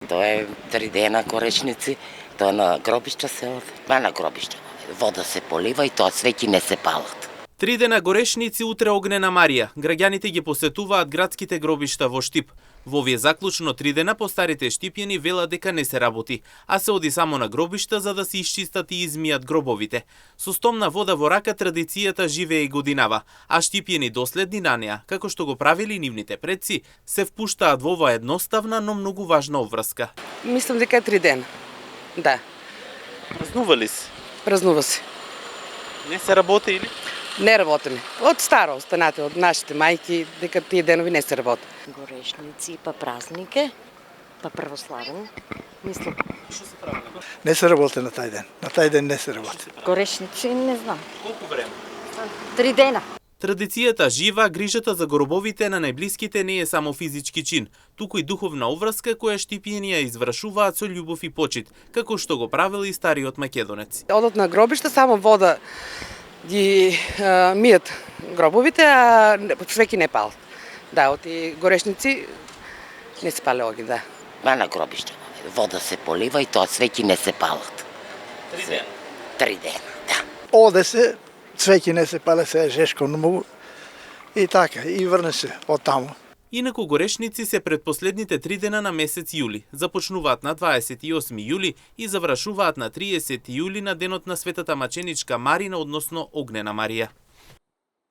Тоа е 3 дена корешници, тоа на гробишта се оде. На гробишта. Вода се полива и тоа свеќи не се палат. 3 дена горешници, утре огнена Марија. Граѓаните ги посетуваат градските гробишта во Штип. Во овие заклучно 3 дена по старите Штипјани велат дека не се работи, а се оди само на гробишта за да се исчистат и измијат гробовите. Со стомна вода во рака традицијата живее и годинава, а Штипјани доследни на неа, како што го правили нивните предци, се впуштаат во оваа едноставна, но многу важна обврска. Мислам дека е 3 дена. Да, Празнували си? празнува се. Не се работи или? Не работиме. Од старо останате, од нашите мајки, дека тие денови не се работи. Горешници, па празнike, па православен. Мислам, Не се работи на тај ден. На тај ден не се работи. горешници, не знам. Колку време? 3 дена. Традицијата жива, грижата за гробовите на најблиските не е само физички чин, туку и духовна обврска која Штипјани ја извршуваат со љубов и почит, како што го правил и стариот македонец. Одат на гробишта, само вода ги мијат гробовите, а свеќи не палат. Да, од и горешници не се пале огин, да. На гробишта. Вода се полива и тоа свеќи не се палат. 3 дена. 3 дена, да. Оде се, цвеќе не се пале, се е жешко многу. И така, и врне се од таму. Инаку горешници се предпоследните 3 дена на месец јули. Започнуваат на 28 јули и завршуваат на 30 јули на денот на Светата маченичка Марина, односно Огнена Марија.